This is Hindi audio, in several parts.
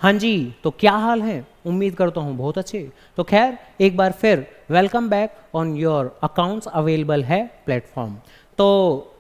हाँ जी, तो क्या हाल है? उम्मीद करता हूँ बहुत अच्छे। तो खैर एक बार फिर welcome back on your accounts available है प्लेटफॉर्म। तो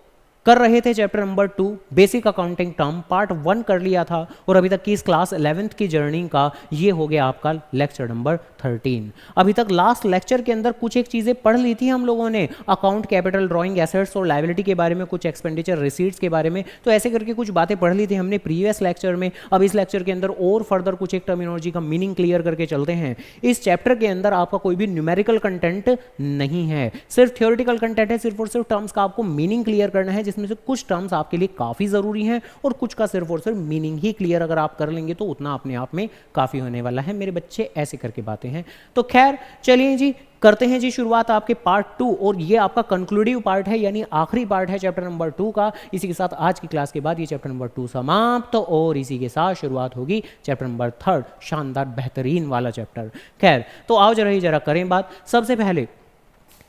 कर रहे थे chapter number 2 basic accounting term part 1 कर लिया था और अभी तक की इस क्लास 11th की जर्नी का ये हो गया आपका लेक्चर नंबर 13। अभी तक लास्ट लेक्चर के अंदर कुछ एक चीज़ें पढ़ ली थी हम लोगों ने, अकाउंट, कैपिटल, ड्राइंग, एसेट्स और लायबिलिटी के बारे में, कुछ एक्सपेंडिचर रिसीट्स के बारे में, तो ऐसे करके कुछ बातें पढ़ ली थी हमने प्रीवियस लेक्चर में। अब इस लेक्चर के अंदर और फर्दर कुछ एक टर्मिनोलॉजी का मीनिंग क्लियर करके चलते हैं। इस चैप्टर के अंदर आपका कोई भी न्यूमेरिकल कंटेंट नहीं है, सिर्फ थ्योरेटिकल कंटेंट है, सिर्फ और सिर्फ टर्म्स का आपको मीनिंग क्लियर करना है, जिसमें से कुछ टर्म्स आपके लिए काफ़ी ज़रूरी हैं और कुछ का सिर्फ और सिर्फ मीनिंग ही क्लियर अगर आप कर लेंगे तो उतना अपने आप में काफ़ी होने वाला है। मेरे बच्चे ऐसे करके बातें हैं। तो खैर चलिए जी करते हैं जी शुरुआत आपके पार्ट 2 और ये आपका कंक्लूडिव पार्ट है, यानी आखिरी पार्ट है चैप्टर नंबर 2 का। इसी के साथ आज की क्लास के बाद ये चैप्टर नंबर 2 समाप्त और इसी के साथ शुरुआत होगी चैप्टर नंबर 3, शानदार बेहतरीन वाला चैप्टर। खैर तो आओ जरा करें बात। सबसे पहले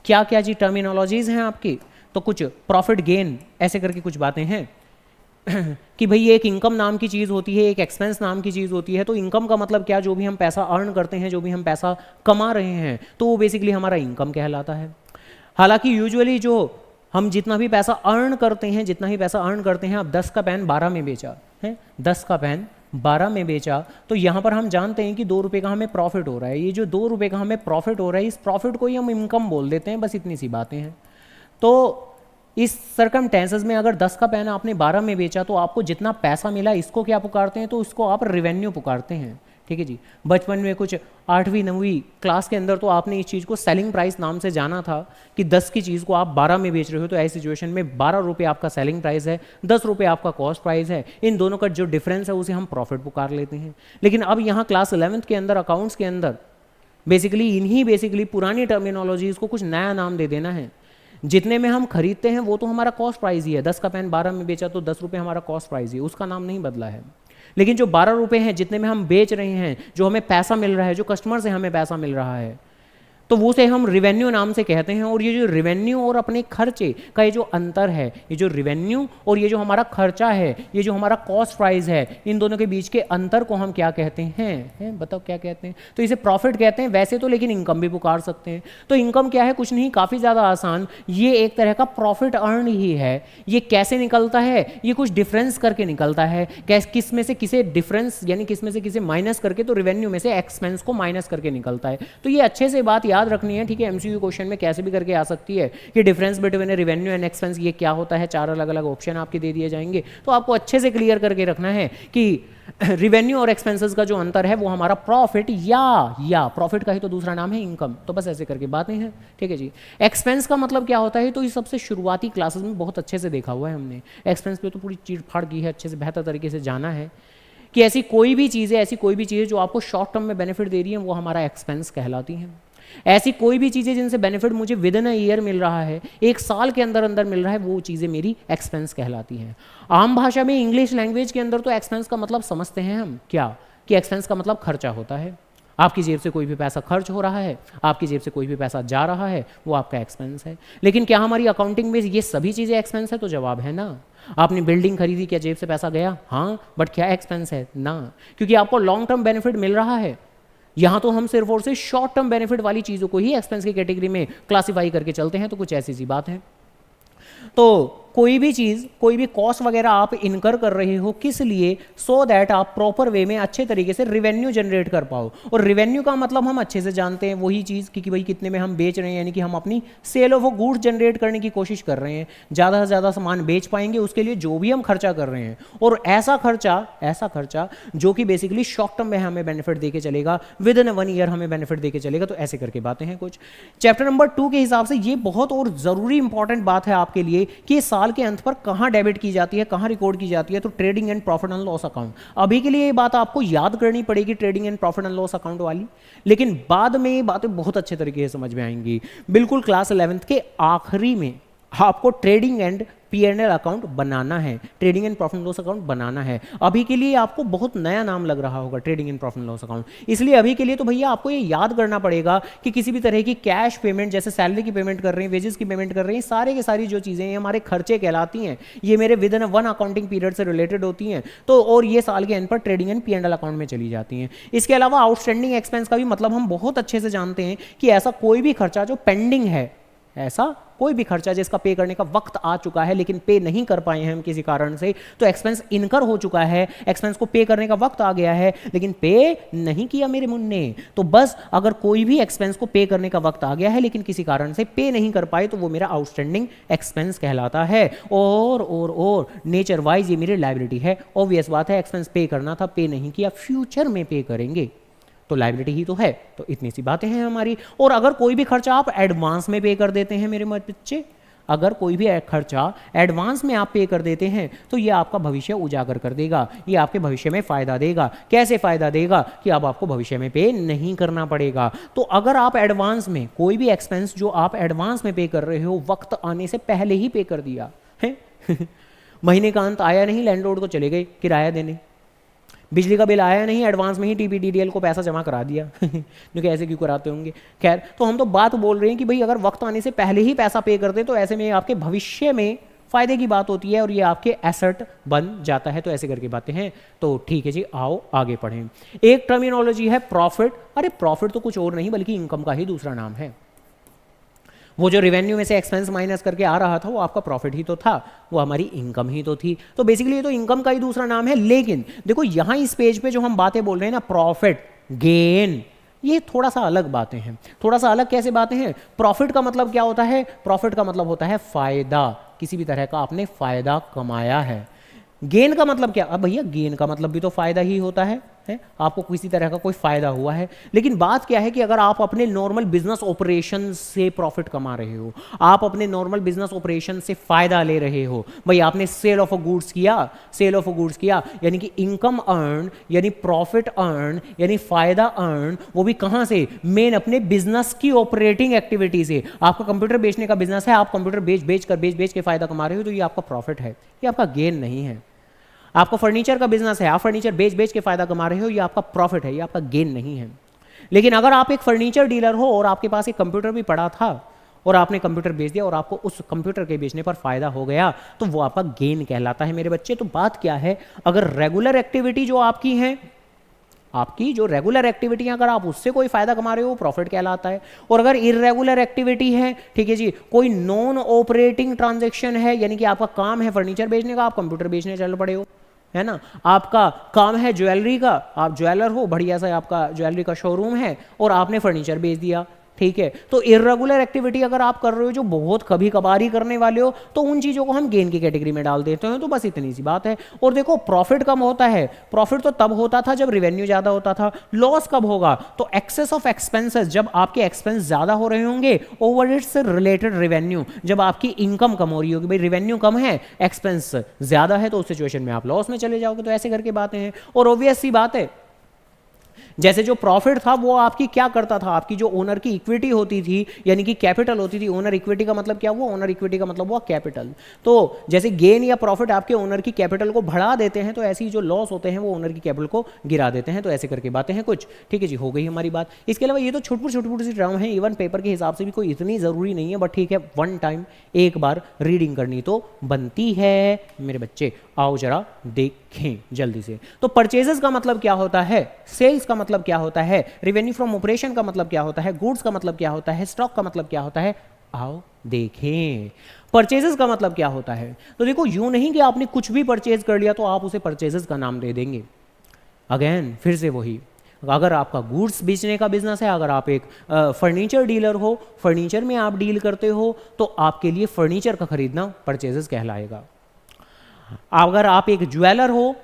क्या क्या जी टर्मिनोलॉजीज हैं आपकी, तो कुछ प्रॉफिट गेन ऐसे करके कुछ बातें हैं कि भाई एक इनकम नाम की चीज़ होती है, एक एक्सपेंस नाम की चीज़ होती है। तो इनकम का मतलब क्या, जो भी हम पैसा अर्न करते हैं, जो भी हम पैसा कमा रहे हैं, तो वो बेसिकली हमारा इनकम कहलाता है। हालांकि यूजुअली जो हम जितना भी पैसा अर्न करते हैं, जितना ही पैसा अर्न करते हैं, अब 10 का पेन 12 में बेचा है, 10 का पेन 12 में बेचा, तो यहाँ पर हम जानते हैं कि 2 रुपये का हमें प्रॉफिट हो रहा है। ये जो 2 रुपये का हमें प्रॉफिट हो रहा है, इस प्रॉफिट को ही हम इनकम बोल देते हैं। बस इतनी सी बातें हैं। तो इस सर्कमटेंसेस में अगर 10 का पेन आपने 12 में बेचा तो आपको जितना पैसा मिला इसको क्या पुकारते हैं, तो इसको आप रेवेन्यू पुकारते हैं। ठीक है जी। बचपन में कुछ 8वीं 9वीं क्लास के अंदर तो आपने इस चीज़ को सेलिंग प्राइस नाम से जाना था कि 10 की चीज़ को आप 12 में बेच रहे हो, तो ऐसी सिचुएशन में 12 रुपये आपका सेलिंग प्राइस है, 10 रुपये आपका कॉस्ट प्राइस है। इन दोनों का जो डिफरेंस है उसे हम प्रॉफिट पुकार लेते हैं। लेकिन अब यहाँ क्लास 11th के अंदर अकाउंट्स के अंदर बेसिकली पुरानी टर्मिनोलॉजीज को कुछ नया नाम दे देना है। जितने में हम खरीदते हैं वो तो हमारा कॉस्ट प्राइस ही है। 10 का पेन 12 में बेचा तो 10 रुपये हमारा कॉस्ट प्राइस ही है, उसका नाम नहीं बदला है। लेकिन जो 12 रुपये हैं जितने में हम बेच रहे हैं, जो हमें पैसा मिल रहा है, जो कस्टमर से हमें पैसा मिल रहा है, तो वो से हम रिवेन्यू नाम से कहते हैं। और ये जो रिवेन्यू और अपने खर्चे का ये जो अंतर है, ये जो रिवेन्यू और ये जो हमारा खर्चा है, ये जो हमारा कॉस्ट प्राइस है, इन दोनों के बीच के अंतर को हम क्या कहते हैं? बताओ क्या कहते हैं? तो इसे प्रॉफिट कहते हैं वैसे तो, लेकिन इनकम भी पुकार सकते हैं। तो इनकम क्या है? कुछ नहीं, काफ़ी ज़्यादा आसान, ये एक तरह का प्रॉफिट अर्न ही है। ये कैसे निकलता है? ये कुछ डिफरेंस करके निकलता है। किस में से किसे डिफरेंस, यानी किस में से किसे माइनस करके, तो रिवेन्यू में से एक्सपेंस को माइनस करके निकलता है। तो ये अच्छे से बात याद रखनी है। ठीक है, एमसीक्यू क्वेश्चन में कैसे भी करके आ सकती है कि difference between revenue and expense ये क्या होता है। 4 अलग अलग ऑप्शन आपके दे दिए जाएंगे, तो आपको अच्छे से क्लियर करके रखना है कि रिवेन्यू और एक्सपेंसेस का जो अंतर है वो हमारा प्रॉफिट या प्रॉफिट का ही तो दूसरा नाम है इनकम। तो बस ऐसे करके बातें हैं। ठीक है जी। एक्सपेंस का मतलब क्या होता है, तो ये सबसे शुरुआती क्लासेस में बहुत अच्छे से देखा हुआ है हमने। एक्सपेंस पे तो पूरी चीड़ फाड़ की है, अच्छे से बेहतर तरीके से जाना है कि ऐसी कोई भी चीज़ें जो आपको शॉर्ट टर्म में बेनिफिट दे रही है वो हमारा एक्सपेंस कहलाती हैं। ऐसी कोई भी चीज़ें जिनसे बेनिफिट मुझे विद इन अ ईयर मिल रहा है, एक साल के अंदर अंदर मिल रहा है, वो चीज़ें मेरी एक्सपेंस कहलाती हैं। आम भाषा में इंग्लिश लैंग्वेज के अंदर तो एक्सपेंस का मतलब समझते हैं हम क्या, कि एक्सपेंस का मतलब खर्चा होता है। आपकी जेब से कोई भी पैसा खर्च हो रहा है, आपकी जेब से कोई भी पैसा जा रहा है, वो आपका एक्सपेंस है। लेकिन क्या हमारी अकाउंटिंग में ये सभी चीज़ें एक्सपेंस है? तो जवाब है ना। आपने बिल्डिंग खरीदी, क्या जेब से पैसा गया? हाँ, बट क्या एक्सपेंस है? ना, क्योंकि आपको लॉन्ग टर्म बेनिफिट मिल रहा है। यहाँ तो हम सिर्फ और सिर्फ शॉर्ट टर्म बेनिफिट वाली चीज़ों को ही एक्सपेंस की कैटेगरी में क्लासीफाई करके चलते हैं। तो कुछ ऐसी सी बात है। तो कोई भी चीज़, कोई भी कॉस्ट वगैरह आप इनकर कर रहे हो, किस लिए? सो दैट आप प्रॉपर वे में अच्छे तरीके से रिवेन्यू जनरेट कर पाओ। और रिवेन्यू का मतलब हम अच्छे से जानते हैं, वही चीज़ कि भाई कितने में हम बेच रहे हैं, यानी कि हम अपनी सेल ऑफ गुड्स जनरेट करने की कोशिश कर रहे हैं। ज़्यादा से ज़्यादा सामान बेच पाएंगे, उसके लिए जो भी हम खर्चा कर रहे हैं, और ऐसा खर्चा जो कि बेसिकली शॉर्ट टर्म में हमें बेनिफिट देके चलेगा, विद इन 1 ईयर हमें बेनिफिट देके चलेगा। तो ऐसे करके बातें हैं कुछ। चैप्टर नंबर 2 के हिसाब से ये बहुत और ज़रूरी इंपॉर्टेंट बात है आपके लिए कि साल के अंत पर कहां डेबिट की जाती है, कहां रिकॉर्ड की जाती है। तो trading and profit and loss account. अभी के लिए ये बात आपको याद करनी पड़ेगी, trading and profit and loss account वाली, लेकिन बाद में ये बातें बहुत अच्छे तरीके से समझ में आएंगी। बिल्कुल क्लास 11th के आखिरी में आपको ट्रेडिंग एंड P&L अकाउंट बनाना है, trading and profit and loss account बनाना है। अभी के लिए आपको बहुत नया नाम लग रहा होगा trading and profit and loss account, इसलिए अभी के लिए तो भैया आपको ये याद करना पड़ेगा कि किसी भी तरह की कैश पेमेंट, जैसे सैलरी की पेमेंट कर रहे हैं, वेजेस की पेमेंट कर रहे हैं, सारे के सारी जो चीज़ें हैं हमारे खर्चे कहलाती हैं, ये मेरे with in one accounting period से रिलेटेड होती हैं, तो और ये साल के एंड पर ट्रेडिंग एंड P&L अकाउंट में चली जाती हैं। इसके अलावा आउटस्टैंडिंग एक्सपेंस का भी मतलब हम बहुत अच्छे से जानते हैं कि ऐसा कोई भी खर्चा जो पेंडिंग है, ऐसा कोई भी खर्चा जिसका पे करने का वक्त आ चुका है लेकिन पे नहीं कर पाए हैं हम किसी कारण से, तो एक्सपेंस इनकर हो चुका है, एक्सपेंस को पे करने का वक्त आ गया है लेकिन पे नहीं किया मेरे मुन्ने, तो बस अगर कोई भी एक्सपेंस को पे करने का वक्त आ गया है लेकिन किसी कारण से पे नहीं कर पाए तो वो मेरा आउटस्टैंडिंग एक्सपेंस कहलाता है। और नेचर वाइज ये मेरी लायबिलिटी है। ऑब्वियस बात है, एक्सपेंस पे करना था, पे नहीं किया, फ्यूचर में पे करेंगे तो लायबिलिटी ही तो है। तो इतनी सी बातें हैं हमारी। और अगर कोई भी खर्चा आप एडवांस में पे कर देते हैं मेरे बच्चे, अगर कोई भी खर्चा एडवांस में आप पे कर देते हैं तो ये आपका भविष्य उजागर कर देगा, ये आपके भविष्य में फ़ायदा देगा। कैसे फ़ायदा देगा कि अब आपको भविष्य में पे नहीं करना पड़ेगा। तो अगर आप एडवांस में कोई भी एक्सपेंस जो आप एडवांस में पे कर रहे हो वक्त आने से पहले ही पे कर दिया है महीने का अंत आया नहीं, लैंडलॉर्ड को चले गए किराया देने, बिजली का बिल आया नहीं, एडवांस में ही TPDDL को पैसा जमा करा दिया जो कि ऐसे क्यों कराते होंगे। खैर, तो हम तो बात बोल रहे हैं कि भाई अगर वक्त आने से पहले ही पैसा पे कर दे तो ऐसे में आपके भविष्य में फायदे की बात होती है और ये आपके एसेट बन जाता है। तो ऐसे करके बातें हैं। तो ठीक है जी, आओ आगे पढ़ें। एक टर्मिनोलॉजी है प्रॉफिट। अरे प्रॉफिट तो कुछ और नहीं बल्कि इनकम का ही दूसरा नाम है। वो जो रेवेन्यू में से एक्सपेंस माइनस करके आ रहा था वो आपका प्रॉफिट ही तो था, वो हमारी इनकम ही तो थी। तो बेसिकली ये तो इनकम का ही दूसरा नाम है। लेकिन देखो यहाँ इस पेज पे जो हम बातें बोल रहे हैं ना, प्रॉफिट, गेन, ये थोड़ा सा अलग बातें हैं। थोड़ा सा अलग कैसे बातें हैं? प्रॉफिट का मतलब क्या होता है? प्रॉफिट का मतलब होता है फायदा, किसी भी तरह का आपने फायदा कमाया है। गेन का मतलब क्या? अब भैया गेन का मतलब भी तो फायदा ही होता है, आपको किसी तरह का कोई फायदा हुआ है। लेकिन बात क्या है कि अगर आप अपने नॉर्मल बिजनेस ऑपरेशन से प्रॉफिट कमा रहे हो, आप अपने नॉर्मल बिजनेस ऑपरेशन से फायदा ले रहे हो, भाई आपने सेल ऑफ गुड्स किया, सेल ऑफ गुड्स किया यानी कि इनकम अर्न, यानी प्रॉफिट अर्न, यानी फायदा अर्न, वो भी कहां से? मेन अपने बिजनेस की ऑपरेटिंग एक्टिविटी से। आपका कंप्यूटर बेचने का बिजनेस है, आप कंप्यूटर बेच के फायदा कमा रहे हो, तो ये आपका प्रॉफिट है, ये आपका गेन नहीं है। आपका फर्नीचर का बिजनेस है, आप फर्नीचर बेच के फायदा कमा रहे हो, ये आपका प्रॉफिट है, ये आपका गेन नहीं है। लेकिन अगर आप एक फर्नीचर डीलर हो और आपके पास एक कंप्यूटर भी पड़ा था और आपने कंप्यूटर बेच दिया और आपको उस कंप्यूटर के बेचने पर फायदा हो गया, तो वो आपका गेन कहलाता है मेरे बच्चे। तो बात क्या है, अगर रेगुलर एक्टिविटी जो आपकी है, आपकी जो रेगुलर एक्टिविटी है, अगर आप उससे कोई फायदा कमा रहे हो, प्रॉफिट कहलाता है। और अगर इरेगुलर एक्टिविटी है, ठीक है जी, कोई नॉन ऑपरेटिंग ट्रांजैक्शन है, यानी कि आपका काम है फर्नीचर बेचने का, आप कंप्यूटर बेचने चल पड़े हो, है ना, आपका काम है ज्वेलरी का, आप ज्वेलर हो, बढ़िया सा आपका ज्वेलरी का शोरूम है और आपने फर्नीचर बेच दिया, ठीक है। तो इरेगुलर एक्टिविटी अगर आप कर रहे हो जो बहुत कभी कभार ही करने वाले हो, तो उन चीज़ों को हम गेन की कैटेगरी में डाल देते हैं। तो बस इतनी सी बात है। और देखो प्रॉफिट कम होता है, प्रॉफिट तो तब होता था जब रेवेन्यू ज़्यादा होता था। लॉस कब होगा? तो एक्सेस ऑफ एक्सपेंसेस, जब आपके एक्सपेंस ज़्यादा हो रहे होंगे, ओवर इट्स रिलेटेड रेवेन्यू, जब आपकी इनकम कम हो रही होगी, भाई रेवेन्यू कम है, एक्सपेंस ज़्यादा है, तो उस सिचुएशन में आप लॉस में चले जाओगे। तो ऐसे करके बातें हैं। और ऑब्वियस सी बात है, जैसे जो प्रॉफिट था वो आपकी क्या करता था, आपकी जो ओनर की इक्विटी होती थी, यानी कि कैपिटल होती थी। ओनर इक्विटी का मतलब क्या हुआ? ओनर इक्विटी का मतलब हुआ कैपिटल। तो जैसे गेन या प्रॉफिट आपके ओनर की कैपिटल को बढ़ा देते हैं, तो ऐसे ही जो लॉस होते हैं वो ओनर की कैपिटल को गिरा देते हैं। तो ऐसे करके बातें हैं कुछ, ठीक है जी, हो गई हमारी बात। इसके अलावा ये तो छोटी छोटी सी टर्म है, इवन पेपर के हिसाब से भी कोई इतनी जरूरी नहीं है, बट ठीक है, वन टाइम एक बार रीडिंग करनी तो बनती है मेरे बच्चे। आओ जरा देखें जल्दी से। तो परचेजेस का मतलब क्या होता है, सेल्स का मतलब क्या होता है, रेवेन्यू फ्रॉम ऑपरेशन का मतलब क्या होता है, गुड्स का मतलब क्या होता है, स्टॉक का मतलब क्या होता है, आओ देखें। परचेजेस का मतलब क्या होता है? तो देखो, यूं नहीं कि आपने कुछ भी परचेज कर लिया तो आप उसे परचेजेस का नाम दे देंगे। अगेन फिर से वही, अगर आपका गुड्स बेचने का बिजनेस है, अगर आप एक फर्नीचर डीलर हो, फर्नीचर में आप डील करते हो, तो आपके लिए फर्नीचर का खरीदना परचेजेस कहलाएगा। अगर आप एक ज्वेलर हो,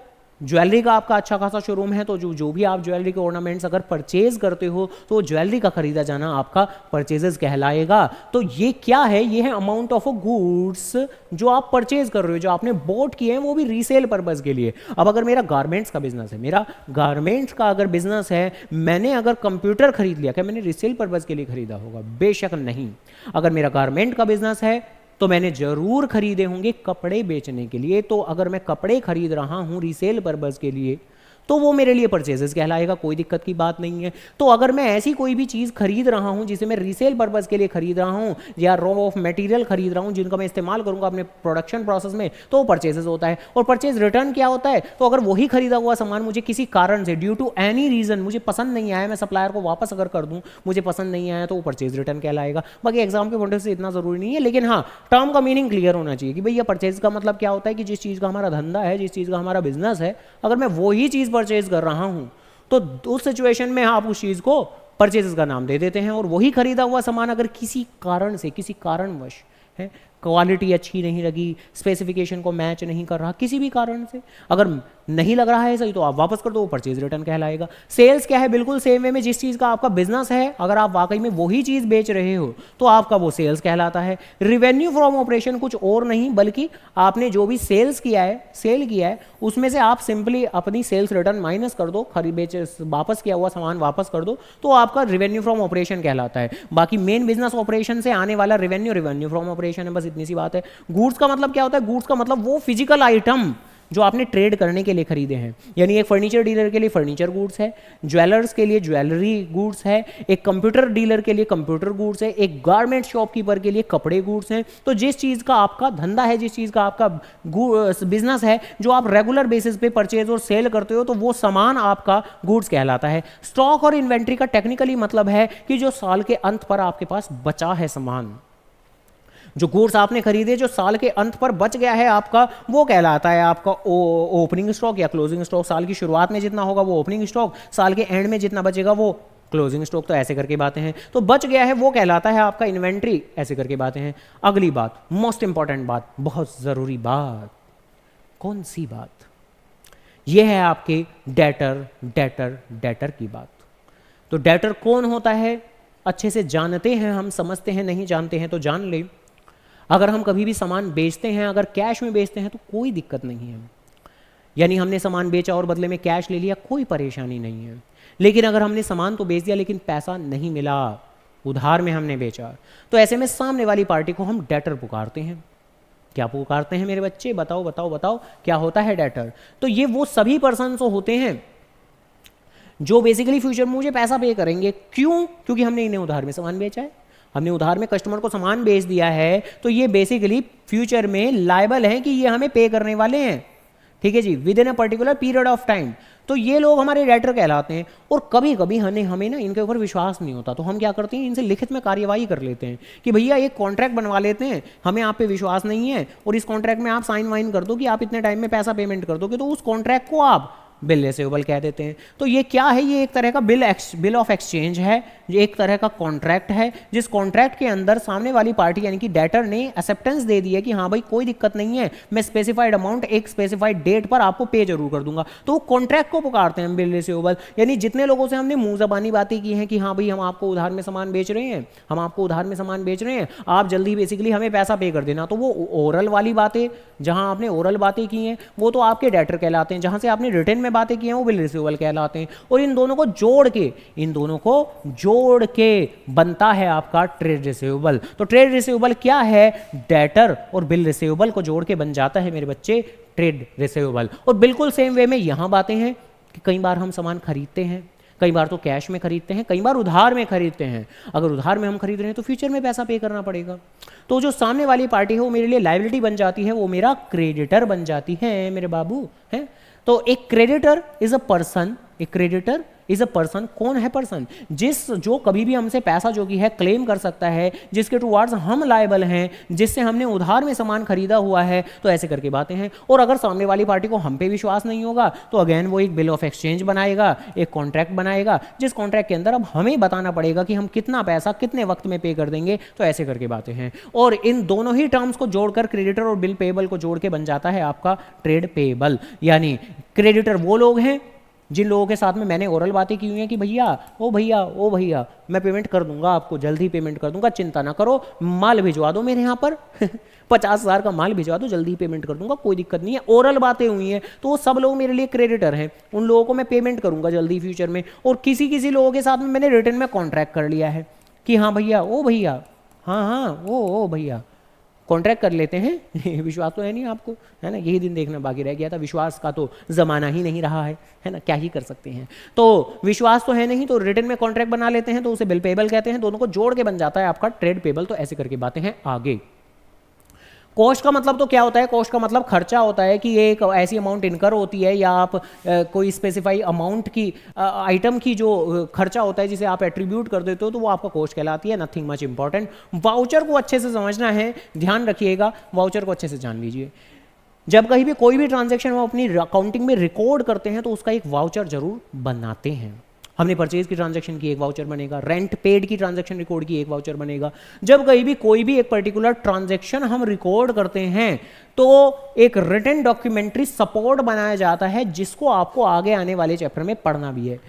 ज्वेलरी का आपका अच्छा खासा शोरूम है, तो जो भी आप ज्वेलरी के ऑर्नामेंट्स अगर परचेज करते हो, तो ज्वेलरी का खरीदा जाना आपका परचेजेस कहलाएगा। तो ये क्या है? ये है अमाउंट ऑफ गुड्स जो आप परचेज कर रहे हो, जो आपने बोट किए हैं, वो भी रीसेल पर्पज के लिए। अब अगर मेरा गारमेंट्स का बिजनेस है, मेरा गारमेंट्स का अगर बिजनेस है, मैंने अगर कंप्यूटर खरीद लिया, क्या मैंने रीसेल पर्पज के लिए खरीदा होगा? बेशक नहीं। अगर मेरा गारमेंट का बिजनेस है, तो मैंने जरूर खरीदे होंगे कपड़े बेचने के लिए। तो अगर मैं कपड़े खरीद रहा हूँ रीसेल पर्पज़ के लिए तो वो मेरे लिए परचेजेस कहलाएगा, कोई दिक्कत की बात नहीं है। तो अगर मैं ऐसी कोई भी चीज़ खरीद रहा हूँ जिसे मैं रीसेल पर्पज़ के लिए खरीद रहा हूँ या रॉ ऑफ मटेरियल खरीद रहा हूँ जिनका मैं इस्तेमाल करूँगा अपने प्रोडक्शन प्रोसेस में, तो वो परचेजेस होता है। और परचेज रिटर्न क्या होता है? तो अगर वही खरीदा हुआ सामान मुझे किसी कारण से ड्यू टू एनी रीज़न मुझे पसंद नहीं आया, मैं सप्लायर को वापस अगर कर दूँ, मुझे पसंद नहीं आया, तो वो परचेज रिटर्न कहलाएगा। बाकी एग्जाम के पॉइंट से इतना ज़रूरी नहीं है, लेकिन हाँ टर्म का मीनिंग क्लियर होना चाहिए कि भैया परचेज का मतलब क्या होता है कि जिस चीज़ का हमारा धंधा है, जिस चीज़ का हमारा बिजनेस है, अगर मैं वही चीज़ परचेज कर रहा हूँ तो उस सिचुएशन में आप उस चीज़ को परचेजेस का नाम दे देते हैं। और वही खरीदा हुआ सामान अगर किसी कारण से, किसी कारणवश है, क्वालिटी अच्छी नहीं लगी, स्पेसिफिकेशन को मैच नहीं कर रहा, किसी भी कारण से अगर नहीं लग रहा है सही, तो आप वापस कर दो, वो परचेज रिटर्न कहलाएगा। सेल्स क्या है? बिल्कुल सेम वे में जिस चीज़ का आपका बिजनेस है, अगर आप वाकई में वही चीज़ बेच रहे हो तो आपका वो सेल्स कहलाता है। रेवेन्यू फ्रॉम ऑपरेशन कुछ और नहीं बल्कि आपने जो भी सेल्स किया है, सेल किया है, उसमें से आप सिंपली अपनी सेल्स रिटर्न माइनस कर दो, बेच वापस किया हुआ सामान वापस कर दो, तो आपका रेवेन्यू फ्रॉम ऑपरेशन कहलाता है। बाकी मेन बिजनेस ऑपरेशन से आने वाला रेवेन्यू रेवेन्यू फ्रॉम ऑपरेशन है, बस इतनी सी बात है। गुड्स का मतलब क्या होता है? गुड्स का मतलब वो फिजिकल आइटम जो आपने ट्रेड करने के लिए खरीदे हैं, यानी एक फर्नीचर डीलर के लिए फर्नीचर गुड्स है, ज्वेलर्स के लिए ज्वेलरी गुड्स है, एक कंप्यूटर डीलर के लिए कंप्यूटर गुड्स है, एक गारमेंट शॉपकीपर के लिए कपड़े गुड्स हैं। तो जिस चीज़ का आपका धंधा है, जिस चीज़ का आपका बिजनेस है, जो आप रेगुलर बेसिस पे परचेज और सेल करते हो, तो वो सामान आपका गुड्स कहलाता है। स्टॉक और इन्वेंट्री का टेक्निकली मतलब है कि जो साल के अंत पर आपके पास बचा है सामान, जो गुड्स आपने खरीदे जो साल के अंत पर बच गया है आपका, वो कहलाता है आपका ओपनिंग स्टॉक या क्लोजिंग स्टॉक। साल की शुरुआत में जितना होगा वो ओपनिंग स्टॉक, साल के एंड में जितना बचेगा वो क्लोजिंग स्टॉक। तो ऐसे करके बातें हैं। तो बच गया है वो कहलाता है आपका इन्वेंट्री, ऐसे करके बातें हैं। अगली बात, मोस्ट इंपॉर्टेंट बात, बहुत ज़रूरी बात, कौन सी बात? यह है आपके डेटर डेटर डेटर की बात। तो डेटर कौन होता है? अच्छे से जानते हैं हम, समझते हैं, नहीं जानते हैं तो जान लें। अगर हम कभी भी सामान बेचते हैं, अगर कैश में बेचते हैं तो कोई दिक्कत नहीं है, यानी हमने सामान बेचा और बदले में कैश ले लिया, कोई परेशानी नहीं है। लेकिन अगर हमने सामान तो बेच दिया लेकिन पैसा नहीं मिला, उधार में हमने बेचा, तो ऐसे में सामने वाली पार्टी को हम डेटर पुकारते हैं। क्या पुकारते हैं मेरे बच्चे? बताओ बताओ बताओ, क्या होता है डेटर? तो ये वो सभी पर्सन होते हैं जो बेसिकली फ्यूचर में मुझे पैसा पे करेंगे। क्यों? क्योंकि हमने इन्हें उधार में सामान बेचा है, हमने उधार में कस्टमर को सामान बेच दिया है, तो ये बेसिकली फ्यूचर में लायबल है कि ये हमें पे करने वाले हैं। ठीक है जी, within a particular period of time. तो ये लोग हमारे डेटर कहलाते हैं। और कभी कभी हमें ना इनके ऊपर विश्वास नहीं होता, तो हम क्या करते हैं, इनसे लिखित में कार्यवाही कर लेते हैं कि भैया एक कॉन्ट्रैक्ट बनवा लेते हैं, हमें आप पे विश्वास नहीं है और इस कॉन्ट्रैक्ट में आप साइन वाइन कर दो कि आप इतने टाइम में पैसा पेमेंट कर दोगे, तो उस कॉन्ट्रैक्ट को आप बिल रिसीवेबल कह देते हैं। तो ये क्या है? ये एक तरह का बिल ऑफ एक्सचेंज है, ये एक तरह का कॉन्ट्रैक्ट है, जिस कॉन्ट्रैक्ट के अंदर सामने वाली पार्टी यानी कि डेटर ने एक्सेप्टेंस दे दी है कि हाँ भाई कोई दिक्कत नहीं है, मैं स्पेसिफाइड अमाउंट एक स्पेसिफाइड डेट पर आपको पे जरूर कर दूंगा। तो वो कॉन्ट्रैक्ट को पुकारते हैं बिल रिसीवेबल। यानी जितने लोगों से हमने मुंह ज़बानी बातें की हैं कि हाँ भाई हम आपको उधार में सामान बेच रहे हैं, हम आपको उधार में सामान बेच रहे हैं, आप जल्दी बेसिकली हमें पैसा पे कर देना, तो वो ओरल वाली बातें, जहां आपने ओरल बातें की हैं वो तो आपके डेटर कहलाते हैं, जहां से आपने रिटर्न में बातें की हैं वो बिल रिसीवेबल कहलाते हैं। और इन दोनों को जोड़ के बनता है आपका ट्रेड रिसीवेबल। तो ट्रेड रिसीवेबल क्या है? डेटर और बिल रिसीवेबल को जोड़ के बन जाता है मेरे बच्चे ट्रेड रिसीवेबल। और बिल्कुल सेम वे में यहां बातें हैं कि कई बार हम सामान खरीदते हैं, कई बार तो कैश में खरीदते हैं, कई बार उधार में खरीदते हैं। अगर उधार में हम खरीद रहे हैं तो फ्यूचर में पैसा पे करना पड़ेगा। तो जो सामने वाली पार्टी है वो मेरे लिए लायबिलिटी बन जाती है, वो मेरा क्रेडिटर बन जाती है मेरे बाबू है। तो एक क्रेडिटर इज अ पर्सन, एक क्रेडिटर इज अ पर्सन, कौन है पर्सन? जो कभी भी हमसे पैसा जो कि है क्लेम कर सकता है, जिसके टुवार्ड्स हम लायबल हैं, जिससे हमने उधार में सामान खरीदा हुआ है। तो ऐसे करके बातें हैं। और अगर सामने वाली पार्टी को हम पे विश्वास नहीं होगा तो अगेन वो एक बिल ऑफ एक्सचेंज बनाएगा, एक कॉन्ट्रैक्ट बनाएगा, जिस कॉन्ट्रैक्ट के अंदर अब हमें बताना पड़ेगा कि हम कितना पैसा कितने वक्त में पे कर देंगे। तो ऐसे करके बातें हैं। और इन दोनों ही टर्म्स को जोड़कर क्रेडिटर और बिल पेएबल को जोड़ के बन जाता है आपका ट्रेड पेएबल। यानी क्रेडिटर वो लोग हैं जिन लोगों के साथ में मैंने ओरल बातें की हुई हैं कि भैया ओ भैया मैं पेमेंट कर दूंगा, आपको जल्दी पेमेंट कर दूंगा, चिंता ना करो, माल भिजवा दो मेरे यहाँ पर 50,000 का माल भिजवा दो, जल्दी पेमेंट कर दूंगा, कोई दिक्कत नहीं है। ओरल बातें हुई हैं तो वो सब लोग मेरे लिए क्रेडिटर हैं, उन लोगों को मैं पेमेंट करूंगा जल्दी फ्यूचर में। और किसी लोगों के साथ में मैंने रिटर्न में कॉन्ट्रैक्ट कर लिया है कि हाँ भैया ओ भैया, हाँ ओ भैया कॉन्ट्रैक्ट कर लेते हैं विश्वास तो है नहीं आपको, है ना, यही दिन देखना बाकी रह गया था, विश्वास का तो ज़माना ही नहीं रहा है ना, क्या ही कर सकते हैं। तो विश्वास तो है नहीं, तो रिटर्न में कॉन्ट्रैक्ट बना लेते हैं, तो उसे बिल पेबल कहते हैं, दोनों को जोड़ के बन जाता है आपका ट्रेड पेबल। तो ऐसे करके बातें हैं आगे। कॉस्ट का मतलब तो क्या होता है, कॉस्ट का मतलब खर्चा होता है कि ये एक ऐसी अमाउंट इनकर होती है या आप कोई स्पेसिफाई अमाउंट की आइटम की जो खर्चा होता है जिसे आप एट्रीब्यूट कर देते हो, तो वो आपका कॉस्ट कहलाती है। Nothing much important. वाउचर को अच्छे से समझना है, ध्यान रखिएगा, वाउचर को अच्छे से जान लीजिए। जब कहीं भी कोई भी ट्रांजेक्शन हम अपनी अकाउंटिंग में रिकॉर्ड करते हैं तो उसका एक वाउचर जरूर बनाते हैं। हमने परचेज की ट्रांजैक्शन की एक वाउचर बनेगा, रेंट पेड की ट्रांजैक्शन रिकॉर्ड की एक वाउचर बनेगा। जब कहीं भी कोई भी एक पर्टिकुलर ट्रांजैक्शन हम रिकॉर्ड करते हैं तो एक रिटन डॉक्यूमेंट्री सपोर्ट बनाया जाता है, जिसको आपको आगे आने वाले चैप्टर में पढ़ना भी है।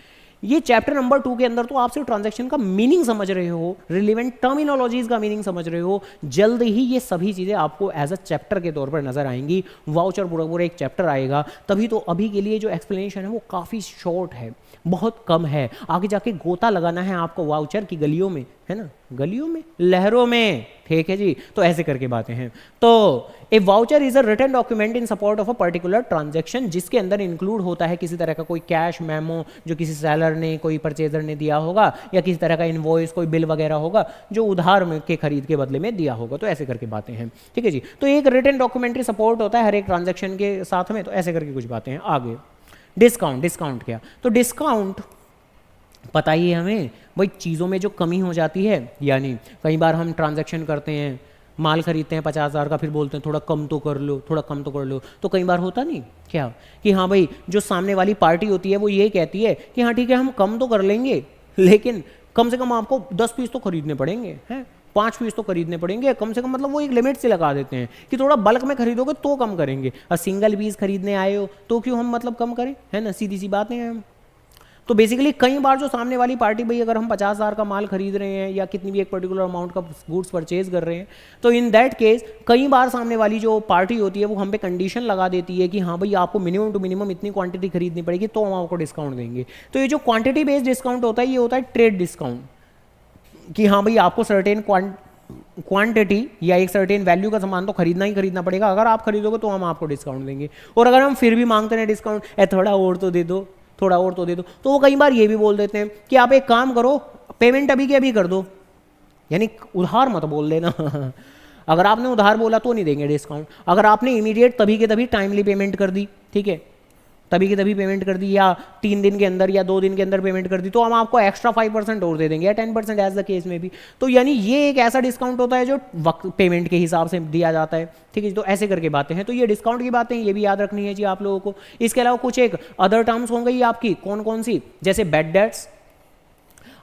ये चैप्टर नंबर 2 के अंदर तो आप सिर्फ ट्रांजैक्शन का मीनिंग समझ रहे हो, रिलेवेंट टर्मिनोलॉजीज का मीनिंग समझ रहे हो। जल्द ही ये सभी चीजें आपको एज अ चैप्टर के तौर पर नजर आएंगी। वाउचर पूरा पूरा एक चैप्टर आएगा, तभी तो अभी के लिए जो एक्सप्लेनेशन है वो काफी शॉर्ट है, बहुत कम है। आगे जाके गोता लगाना है आपको वाउचर की गलियों में, है ना, गलियों में, लहरों में, ठीक है जी। तो ऐसे करके बातें हैं। तो a voucher is a written document in support of a particular transaction, जिसके अंदर इंक्लूड होता है किसी तरह का कोई कैश मेमो जो किसी सेलर ने, कोई परचेजर ने दिया होगा, या किसी तरह का इनवॉइस, कोई बिल वगैरह होगा जो उधार में के खरीद के बदले में दिया होगा। तो ऐसे करके बातें हैं, ठीक है जी। तो एक रिटन डॉक्यूमेंट्री सपोर्ट होता है हर एक ट्रांजैक्शन के साथ में। तो ऐसे करके कुछ बातें हैं आगे। डिस्काउंट, डिस्काउंट क्या, तो डिस्काउंट पता ही है हमें भाई, चीज़ों में जो कमी हो जाती है, यानी कई बार हम ट्रांजैक्शन करते हैं, माल खरीदते हैं 50,000 का, फिर बोलते हैं थोड़ा कम तो कर लो, थोड़ा कम तो कर लो। तो कई बार होता नहीं क्या कि हाँ भाई, जो सामने वाली पार्टी होती है वो ये कहती है कि हाँ ठीक है हम कम तो कर लेंगे, लेकिन कम से कम आपको 10 पीस तो खरीदने पड़ेंगे, हैं 5 पीस तो खरीदने पड़ेंगे कम से कम। मतलब वो एक लिमिट से लगा देते हैं कि थोड़ा बल्क में खरीदोगे तो कम करेंगे, और सिंगल पीस खरीदने आए हो तो क्यों हम मतलब कम करें, है ना, सीधी सी बातें हैं हम। तो बेसिकली कई बार जो सामने वाली पार्टी, भाई अगर हम 50,000 का माल खरीद रहे हैं या कितनी भी एक पर्टिकुलर अमाउंट का गुड्स परचेज कर रहे हैं, तो इन दैट केस कई बार सामने वाली जो पार्टी होती है वो हम पे कंडीशन लगा देती है कि हाँ भाई आपको मिनिमम टू मिनिमम इतनी क्वांटिटी खरीदनी पड़ेगी तो हम आपको डिस्काउंट देंगे। तो ये जो क्वांटिटी बेस्ड डिस्काउंट होता है ये होता है ट्रेड डिस्काउंट, कि हाँ भाई आपको सर्टेन क्वांटिटी या एक सर्टेन वैल्यू का सामान तो खरीदना ही खरीदना पड़ेगा, अगर आप खरीदोगे तो हम आपको डिस्काउंट देंगे। और अगर हम फिर भी मांगते हैं डिस्काउंट, थोड़ा और तो दे दो, थोड़ा और तो दे दो, तो वो कई बार ये भी बोल देते हैं कि आप एक काम करो, पेमेंट अभी के अभी कर दो, यानी उधार मत बोल देना अगर आपने उधार बोला तो नहीं देंगे डिस्काउंट। अगर आपने इमीडिएट तभी के तभी टाइमली पेमेंट कर दी, ठीक है, तभी की तभी पेमेंट कर दी, या 3 दिन के अंदर या 2 दिन के अंदर पेमेंट कर दी, तो हम आपको एक्स्ट्रा 5% और दे देंगे, या 10% एज द केस में भी। तो यानी ये एक ऐसा डिस्काउंट होता है जो वक्त पेमेंट के हिसाब से दिया जाता है, ठीक है। तो ऐसे करके बातें हैं। तो ये डिस्काउंट की बातें ये भी याद रखनी है जी आप लोगों को। इसके अलावा कुछ एक अदर टर्म्स हो गई आपकी, कौन कौन सी, जैसे बैड डेट्स।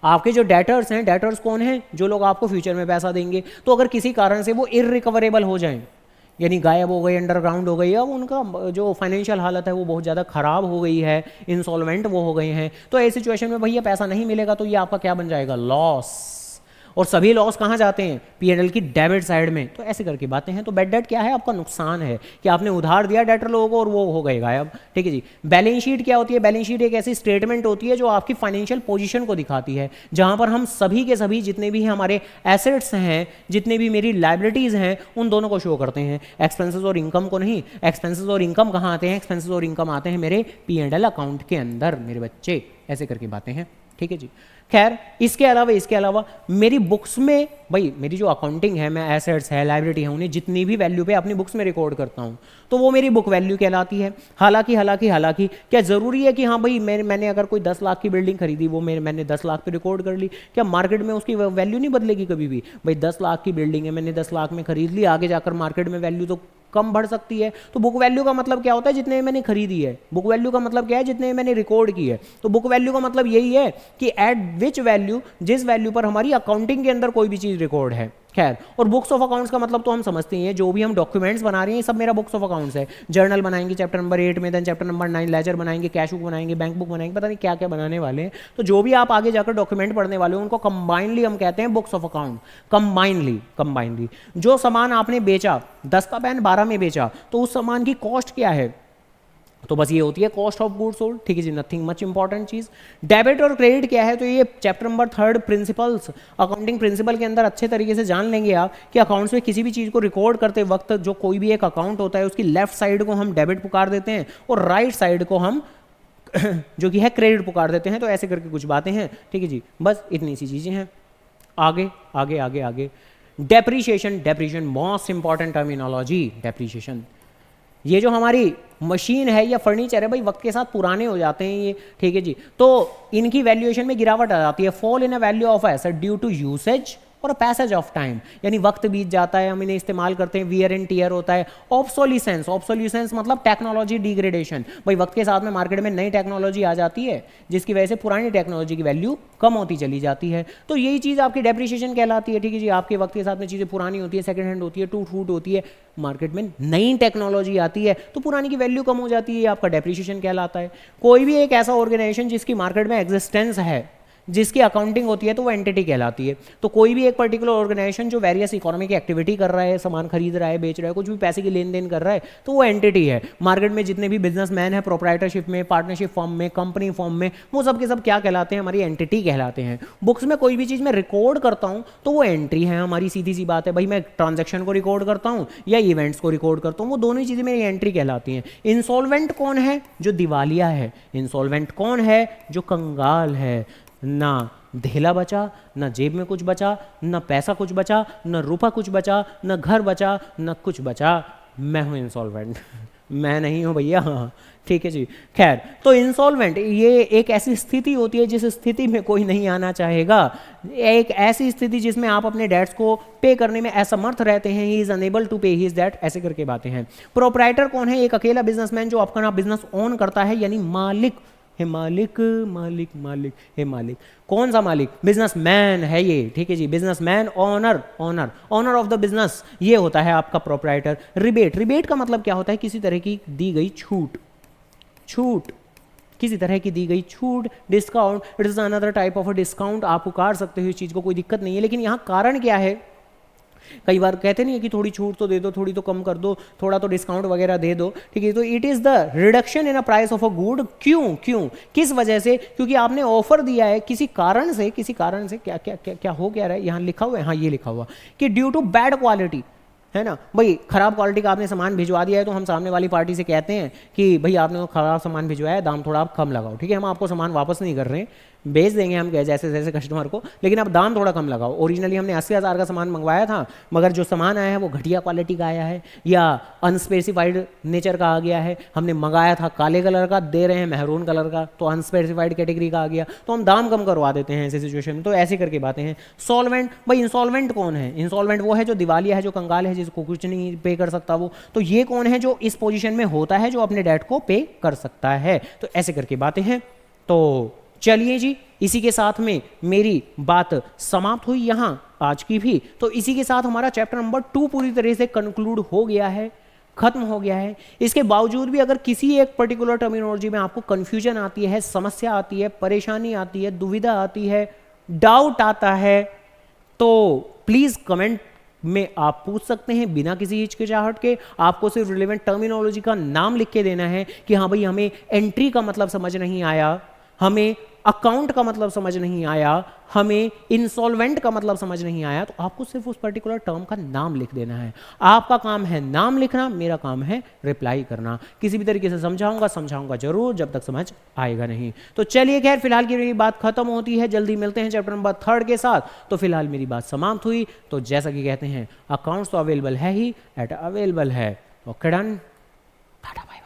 आपके जो डेटर्स हैं, डेटर्स कौन हैं, जो लोग आपको फ्यूचर में पैसा देंगे, तो अगर किसी कारण से वो इररिकवरेबल हो जाएं, यानी गायब हो गई, अंडरग्राउंड हो गई, अब उनका जो फाइनेंशियल हालत है वो बहुत ज़्यादा ख़राब हो गई है, इंसॉल्वेंट वो हो गए हैं, तो ऐसी सिचुएशन में भैया पैसा नहीं मिलेगा, तो ये आपका क्या बन जाएगा, लॉस। और सभी लॉस कहाँ जाते हैं, P&L की डेबिट साइड में। तो ऐसे करके बातें हैं। तो बैड डेट क्या है, आपका नुकसान है कि आपने उधार दिया डेटर लोगों को और वो हो गए गायब, ठीक है जी। बैलेंस शीट क्या होती है, बैलेंस शीट एक ऐसी स्टेटमेंट होती है जो आपकी फाइनेंशियल पोजीशन को दिखाती है, जहां पर हम सभी के सभी जितने भी हमारे एसेट्स हैं, जितने भी मेरी लाइबिलिटीज हैं, उन दोनों को शो करते हैं, एक्सपेंसेस और इनकम को नहीं। एक्सपेंसेस और इनकम कहाँ आते हैं, एक्सपेंसेस और इनकम आते हैं मेरे P&L अकाउंट के अंदर मेरे बच्चे। ऐसे करके बातें हैं, ठीक है जी। खैर इसके अलावा मेरी बुक्स में, भाई मेरी जो अकाउंटिंग है, मैं एसेट्स है, लाइबिलिटी है, उन्हें जितनी भी वैल्यू पे अपनी बुक्स में रिकॉर्ड करता हूँ, तो वो मेरी बुक वैल्यू कहलाती है। हालांकि क्या ज़रूरी है कि हाँ भाई मैंने अगर कोई 10 लाख की बिल्डिंग खरीदी, वो मैंने 10 लाख पे रिकॉर्ड कर ली, क्या मार्केट में उसकी वैल्यू नहीं बदलेगी कभी भी? भाई 10 लाख की बिल्डिंग है, मैंने 10 लाख में खरीद ली, आगे जाकर मार्केट में वैल्यू तो कम बढ़ सकती है। तो बुक वैल्यू का मतलब क्या होता है, जितने मैंने खरीदी है। बुक वैल्यू का मतलब क्या है, जितने मैंने रिकॉर्ड की है। तो बुक वैल्यू का मतलब यही है कि एट विच वैल्यू, जिस वैल्यू पर हमारी अकाउंटिंग के अंदर कोई भी चीज रिकॉर्ड है। खैर, और बुक्स ऑफ अकाउंट्स का मतलब तो हम समझते हैं, जो भी हम डॉक्यूमेंट्स बना रहे हैं सब मेरा बुक्स ऑफ अकाउंट्स है। जर्नल बनाएंगे चैप्टर नंबर 8 में, देन चैप्टर नंबर 9 लेजर बनाएंगे, कैश बुक बनाएंगे, बैंक बुक बनाएंगे, पता नहीं क्या क्या बनाने वाले हैं। तो जो भी आप आगे जाकर डॉक्यूमेंट पढ़ने वाले हो उनको कंबाइनली हम कहते हैं बुक्स ऑफ अकाउंट। कंबाइनली जो सामान आपने बेचा, 10 का पेन 12 में बेचा, तो उस सामान की कॉस्ट क्या है, तो बस ये होती है कॉस्ट ऑफ गुड्स सोल्ड, ठीक है जी, नथिंग मच इंपॉर्टेंट चीज। डेबिट और क्रेडिट क्या है, तो ये chapter number 3 principles, accounting principle के अंदर अच्छे तरीके से जान लेंगे आप कि अकाउंट्स में किसी भी चीज को रिकॉर्ड करते वक्त जो कोई भी एक अकाउंट होता है उसकी लेफ्ट साइड को हम डेबिट पुकार देते हैं और राइट साइड को हम जो कि है क्रेडिट पुकार देते हैं। तो ऐसे करके कुछ बातें हैं, ठीक है जी, बस इतनी सी चीजें हैं। आगे आगे आगे आगे depreciation, depreciation most important terminology, depreciation. ये जो हमारी मशीन है या फर्नीचर है भाई वक्त के साथ पुराने हो जाते हैं ये, ठीक है जी, तो इनकी वैल्यूएशन में गिरावट आ जाती है। Fall in a value of asset due to usage और पैसेज ऑफ टाइम, यानी वक्त बीत जाता है, हम इन्हें इस्तेमाल करते हैं, वियर एंड टीयर होता है। ऑब्सोलिसेंस, ऑब्सोलिसेंस मतलब टेक्नोलॉजी डिग्रेडेशन, भाई वक्त के साथ में मार्केट में नई टेक्नोलॉजी आ जाती है जिसकी वजह से पुरानी टेक्नोलॉजी की वैल्यू कम होती चली जाती है। तो यही चीज़ आपकी डेप्रिसिएशन कहलाती है, ठीक है जी। आपके वक्त के साथ में चीज़ें पुरानी होती है, सेकंड हैंड होती है, टूट फूट होती है, मार्केट में नई टेक्नोलॉजी आती है तो पुरानी की वैल्यू कम हो जाती है, आपका डेप्रिसिएशन कहलाता है। कोई भी एक ऐसा ऑर्गेनाइजेशन जिसकी मार्केट में एग्जिस्टेंस है, जिसकी अकाउंटिंग होती है, तो वो एंटिटी कहलाती है। तो कोई भी एक पर्टिकुलर ऑर्गेनाइजेशन जो वेरियस इकोनॉमिक एक्टिविटी कर रहा है, सामान खरीद रहा है, बेच रहा है, कुछ भी पैसे की लेन देन कर रहा है, तो वो एंटिटी है। मार्केट में जितने भी बिजनेसमैन है प्रोप्राइटरशिप में, पार्टनरशिप फॉर्म में, कंपनी फॉर्म में, वो सब के सब क्या कहलाते हैं, हमारी एंटिटी कहलाते हैं। बुक्स में कोई भी चीज़ मैं रिकॉर्ड करता हूँ तो वो एंट्री है हमारी, सीधी सी बात है भाई। मैं ट्रांजेक्शन को रिकॉर्ड करता हूँ या इवेंट्स को रिकॉर्ड करता हूँ, वो दोनों ही चीज़ें मेरी एंट्री कहलाती हैं। इंसॉल्वेंट कौन है, जो दिवालिया है। इंसॉल्वेंट कौन है, जो कंगाल है। ना धेला बचा, ना जेब में कुछ बचा, ना पैसा कुछ बचा, ना रुपया कुछ बचा, ना घर बचा, ना कुछ बचा, मैं हूँ इंसॉल्वेंट। मैं नहीं हूँ भैया, ठीक है जी। खैर, तो इंसॉल्वेंट ये एक ऐसी स्थिति होती है जिस स्थिति में कोई नहीं आना चाहेगा, एक ऐसी स्थिति जिसमें आप अपने डेट्स को पे करने में असमर्थ रहते हैं। ही इज अनेबल टू पे हिज डेट, ऐसे करके बातें हैं। प्रोप्राइटर कौन है, एक अकेला बिजनेसमैन जो अपना बिजनेस ओन करता है, यानी मालिक है। मालिक मालिक मालिक है, मालिक कौन सा मालिक, बिजनेसमैन है ये, ठीक है जी। Businessman, owner, owner owner of the business, ये होता है आपका प्रोप्राइटर। रिबेट, रिबेट का मतलब क्या होता है, किसी तरह की दी गई छूट, छूट किसी तरह की दी गई छूट। Discount, it is another type of a discount, आप पुकार सकते हो इस चीज को, कोई दिक्कत नहीं है। लेकिन यहाँ कारण क्या है, कई बार कहते नहीं है कि थोड़ी छूट तो दे दो, थोड़ी तो कम कर दो, थोड़ा तो डिस्काउंट वगैरह दे दो, ठीक है। तो it is the reduction in a price of a good. क्यों, क्यों, किस वजह से, क्योंकि आपने ऑफर दिया है किसी कारण से, किसी कारण से। क्या क्या क्या क्या हो क्या रहा है, यहाँ लिखा हुआ है, हाँ ये लिखा हुआ कि ड्यू टू बैड क्वालिटी, है ना भाई। खराब क्वालिटी का आपने सामान भिजवा दिया है तो हम सामने वाली पार्टी से कहते हैं कि भाई आपने खराब सामान भिजवाया है, दाम थोड़ा आप कम लगाओ, ठीक है। हम आपको सामान वापस नहीं कर रहे हैं, बेच देंगे हम जैसे जैसे कस्टमर को, लेकिन आप दाम थोड़ा कम लगाओ। ओरिजिनली हमने 80,000 का सामान मंगवाया था, मगर जो सामान आया है वो घटिया क्वालिटी का आया है या अनस्पेसिफाइड नेचर का आ गया है। हमने मंगाया था काले कलर का, दे रहे हैं मैरून कलर का, तो अनस्पेसिफाइड कैटेगरी का आ गया, तो हम दाम कम करवा देते हैं ऐसे सिचुएशन में। तो ऐसे करके बातें हैं। सॉल्वेंट, भाई इंसॉल्वेंट कौन है, इंसॉल्वेंट वो है जो दिवालिया है, जो कंगाल है, जिसको कुछ नहीं पे कर सकता वो। तो ये कौन है जो इस पोजीशन में होता है, जो अपने डेट को पे कर सकता है। तो ऐसे करके बातें हैं। तो चलिए जी, इसी के साथ में मेरी बात समाप्त हुई यहाँ आज की भी। तो इसी के साथ हमारा चैप्टर नंबर 2 पूरी तरह से कंक्लूड हो गया है, खत्म हो गया है। इसके बावजूद भी अगर किसी एक पर्टिकुलर टर्मिनोलॉजी में आपको कंफ्यूजन आती है, समस्या आती है, परेशानी आती है, दुविधा आती है, डाउट आता है, तो प्लीज कमेंट में आप पूछ सकते हैं बिना किसी हिचकिचाहट के। आपको सिर्फ रिलेवेंट टर्मिनोलॉजी का नाम लिख के देना है कि हाँ भाई हमें एंट्री का मतलब समझ नहीं आया, हमें अकाउंट का मतलब समझ नहीं आया, हमें इंसॉल्वेंट का मतलब समझ नहीं आया, तो आपको सिर्फ उस पर्टिकुलर टर्म का नाम लिख देना है। आपका काम है नाम लिखना, मेरा काम है रिप्लाई करना। किसी भी तरीके से समझाऊंगा जरूर, जब तक समझ आएगा नहीं। तो चलिए खैर, फिलहाल की मेरी बात खत्म होती है, जल्दी मिलते हैं चैप्टर नंबर 3 के साथ। तो फिलहाल मेरी बात समाप्त हुई। तो जैसा कि कहते हैं, अकाउंट्स तो अवेलेबल है ही, एट अवेलेबल है। Okay done, tata bye.